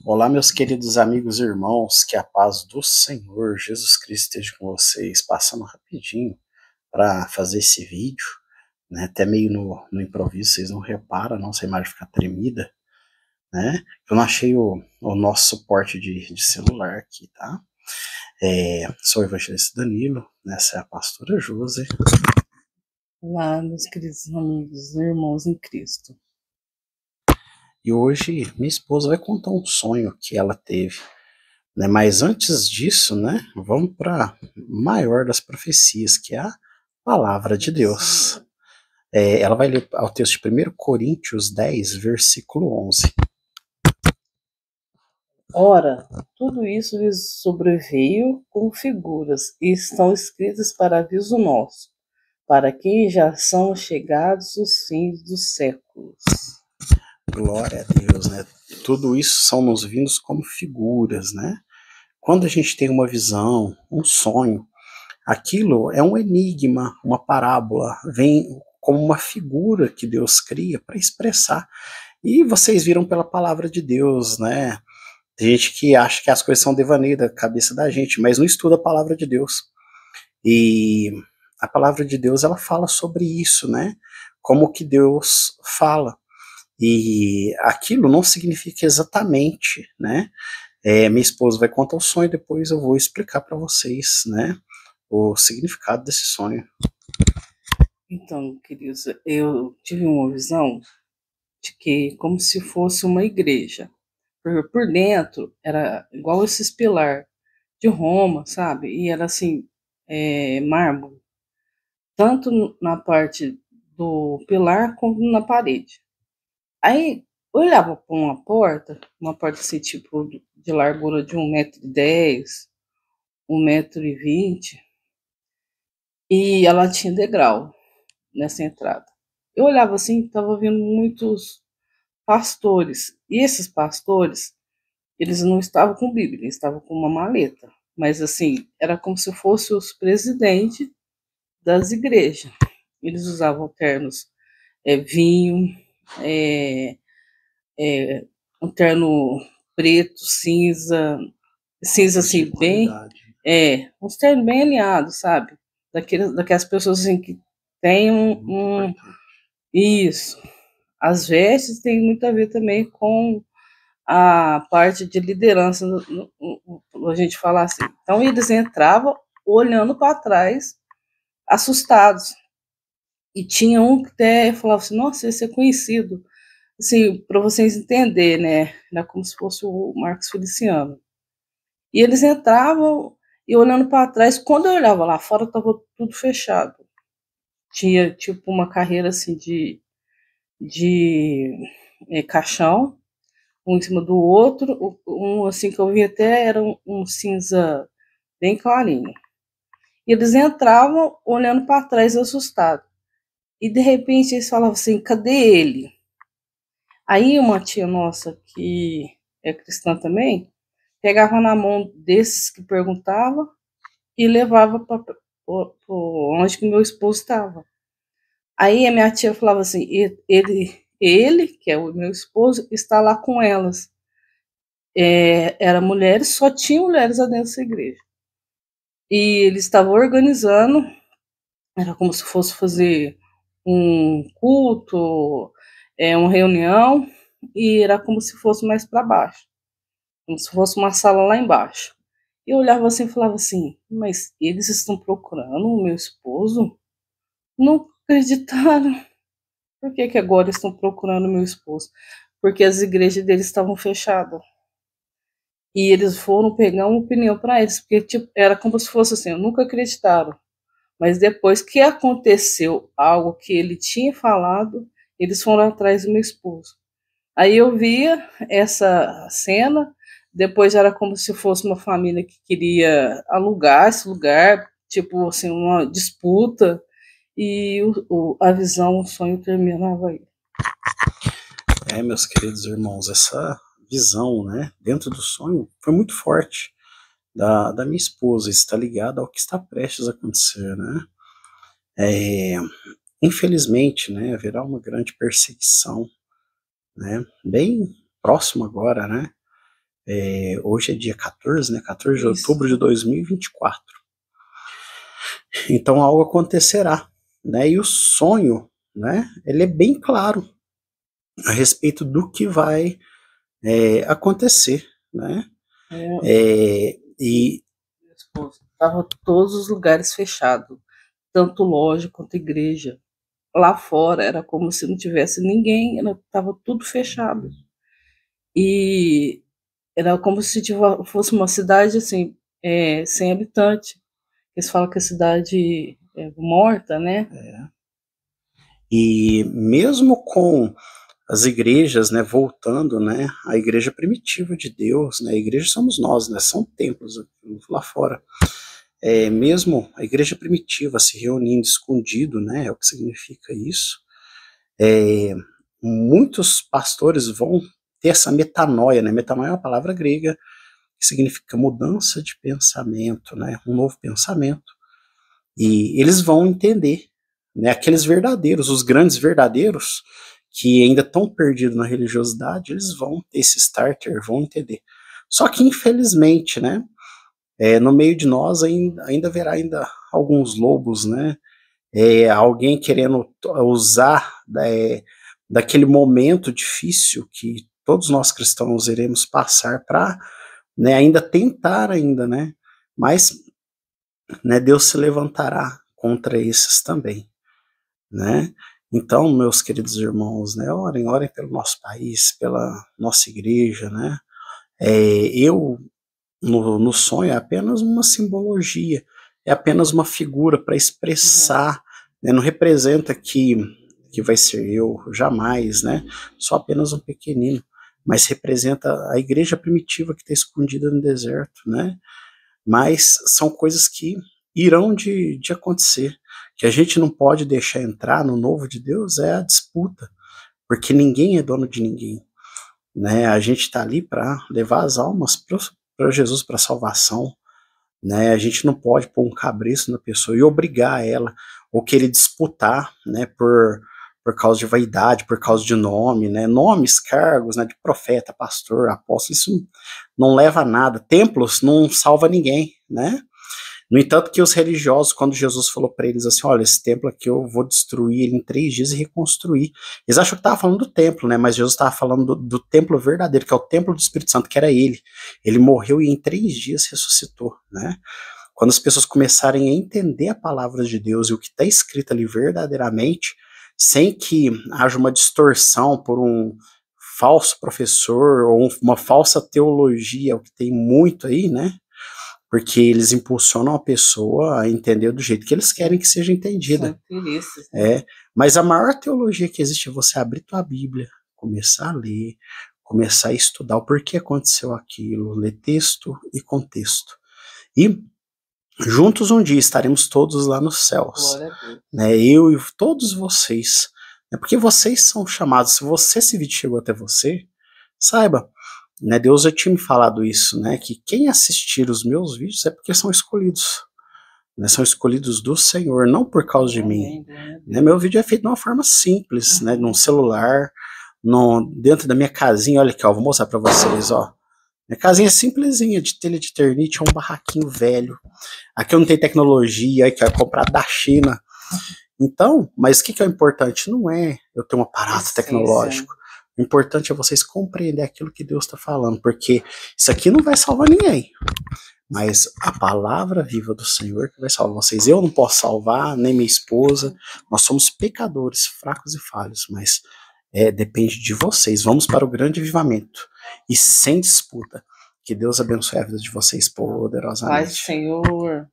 Olá, meus queridos amigos e irmãos, que a paz do Senhor Jesus Cristo esteja com vocês. Passando rapidinho para fazer esse vídeo, né? Até meio no improviso, vocês não reparam, não, se a imagem ficar tremida, né? Eu não achei o nosso suporte de celular aqui, tá? Sou o evangelista Danilo, essa é a pastora Josi. Olá, meus queridos amigos e irmãos em Cristo. E hoje minha esposa vai contar um sonho que ela teve, né? Mas antes disso, né, vamos para a maior das profecias, que é a palavra de Deus. Ela vai ler o texto de 1 Coríntios 10, versículo 11. Ora, tudo isso lhes sobreveio com figuras, e estão escritas para aviso nosso, para quem já são chegados os fins dos séculos. Glória a Deus, né? Tudo isso são nos vindos como figuras, né? Quando a gente tem uma visão, um sonho, aquilo é um enigma, uma parábola, vem como uma figura que Deus cria para expressar. E vocês viram pela palavra de Deus, né? Tem gente que acha que as coisas são devaneio da cabeça da gente, mas não estuda a palavra de Deus. E a palavra de Deus, ela fala sobre isso, né? Como que Deus fala. E aquilo não significa exatamente, né? Minha esposa vai contar o sonho, depois eu vou explicar para vocês, né? O significado desse sonho. Então, queridos, eu tive uma visão de que como se fosse uma igreja. Por dentro era igual esses pilar de Roma, sabe? E era assim, mármore, tanto na parte do pilar como na parede. Aí eu olhava para uma porta assim, tipo, de largura de 1,10 m, 1,20 m, e ela tinha degrau nessa entrada. Eu olhava assim, estava vendo muitos pastores, e esses pastores, eles não estavam com Bíblia, eles estavam com uma maleta, mas assim, era como se fossem os presidentes das igrejas. Eles usavam ternos vinho, é, um terno preto, cinza assim, bem. Uns ternos bem alinhados, sabe? Daquelas pessoas assim que tem Isso. As vestes tem muito a ver também com a parte de liderança, a gente falar assim. Então eles entravam olhando para trás, assustados. E tinha um que até falava assim, nossa, esse é conhecido. Assim, para vocês entenderem, né? Era como se fosse o Marcos Feliciano. E eles entravam e olhando para trás, quando eu olhava lá fora, estava tudo fechado. Tinha tipo uma carreira assim de caixão, um em cima do outro, um assim que eu vi até era um cinza bem clarinho. E eles entravam olhando para trás assustados. E de repente eles falavam assim, cadê ele? Aí uma tia nossa, que é cristã também, pegava na mão desses que perguntava e levava para onde que meu esposo estava. Aí a minha tia falava assim, ele, que é o meu esposo, está lá com elas. Era mulheres, só tinha mulheres lá dentro dessa igreja. E eles estavam organizando, era como se fosse fazer um culto, uma reunião, e era como se fosse mais para baixo, como se fosse uma sala lá embaixo. E eu olhava assim e falava assim, mas eles estão procurando o meu esposo? Não acreditaram. Por que agora estão procurando o meu esposo? Porque as igrejas deles estavam fechadas. E eles foram pegar uma opinião para eles, porque tipo, era como se fosse assim, nunca acreditaram. Mas depois que aconteceu algo que ele tinha falado, eles foram atrás do meu esposo. Aí eu via essa cena, depois era como se fosse uma família que queria alugar esse lugar, tipo assim, uma disputa, e a visão, o sonho terminava aí. Meus queridos irmãos, essa visão, né, dentro do sonho, foi muito forte da minha esposa, está ligada ao que está prestes a acontecer, né? Infelizmente, né, haverá uma grande perseguição, né, bem próximo agora, né? Hoje é dia 14, né? 14 de outubro de 2024. Então algo acontecerá, né? E o sonho, né? Ele é bem claro a respeito do que vai acontecer, né? E estavam todos os lugares fechados, tanto loja quanto igreja. Lá fora era como se não tivesse ninguém, estava tudo fechado. E era como se fosse uma cidade assim, sem habitante. Eles falam que a cidade é morta, né? E mesmo com as igrejas, né, voltando, né, a igreja primitiva de Deus, né, a igreja somos nós, né, são templos lá fora. Mesmo a igreja primitiva se reunindo escondido, né, é o que significa isso. Muitos pastores vão ter essa metanoia, né, metanoia é uma palavra grega que significa mudança de pensamento, né, um novo pensamento, e eles vão entender, né, aqueles verdadeiros, os grandes verdadeiros, que ainda estão perdidos na religiosidade, eles vão ter esse starter, vão entender. Só que, infelizmente, né, no meio de nós ainda haverá alguns lobos, né, alguém querendo usar daquele momento difícil que todos nós cristãos iremos passar para, né, ainda tentar ainda, né, mas, né, Deus se levantará contra esses também, né. Então, meus queridos irmãos, né, orem pelo nosso país, pela nossa igreja, né. Eu, no sonho, é apenas uma simbologia, é apenas uma figura para expressar, né, não representa que vai ser eu, jamais, né, sou apenas um pequenino, mas representa a igreja primitiva que está escondida no deserto, né, mas são coisas que irão de acontecer. Que a gente não pode deixar entrar no novo de Deus é a disputa, porque ninguém é dono de ninguém, né? A gente está ali para levar as almas para Jesus, para a salvação, né? A gente não pode pôr um cabresto na pessoa e obrigar ela, ou querer disputar, né? Por causa de vaidade, por causa de nome, né? Nomes, cargos, né? De profeta, pastor, apóstolo, isso não leva a nada. Templos não salva ninguém, né? No entanto, que os religiosos, quando Jesus falou para eles assim, olha, esse templo aqui eu vou destruir ele em 3 dias e reconstruir. Eles acham que estava falando do templo, né? Mas Jesus estava falando do templo verdadeiro, que é o templo do Espírito Santo, que era ele. Ele morreu e em 3 dias ressuscitou, né? Quando as pessoas começarem a entender a palavra de Deus e o que está escrito ali verdadeiramente, sem que haja uma distorção por um falso professor ou uma falsa teologia, o que tem muito aí, né? Porque eles impulsionam a pessoa a entender do jeito que eles querem que seja entendida. Mas a maior teologia que existe é você abrir tua Bíblia, começar a ler, começar a estudar o porquê aconteceu aquilo, ler texto e contexto. E juntos um dia estaremos todos lá nos céus, né? Eu e todos vocês, né? Porque vocês são chamados. Se esse vídeo chegou até você, saiba, né, Deus já tinha me falado isso, né, que quem assistir os meus vídeos é porque são escolhidos, né, são escolhidos do Senhor, não por causa de mim, né, meu vídeo é feito de uma forma simples, né, num celular, dentro da minha casinha, olha aqui, ó, vou mostrar para vocês, ó, minha casinha é simplesinha, de telha de eternite, é um barraquinho velho, aqui eu não tenho tecnologia, que é comprado da China, então, mas o que é o importante? Não é eu ter um aparato tecnológico. O importante é vocês compreender aquilo que Deus está falando, porque isso aqui não vai salvar ninguém, mas a palavra viva do Senhor que vai salvar vocês. Eu não posso salvar, nem minha esposa, nós somos pecadores, fracos e falhos, mas depende de vocês. Vamos para o grande avivamento, e sem disputa. Que Deus abençoe a vida de vocês poderosamente. Paz, Senhor.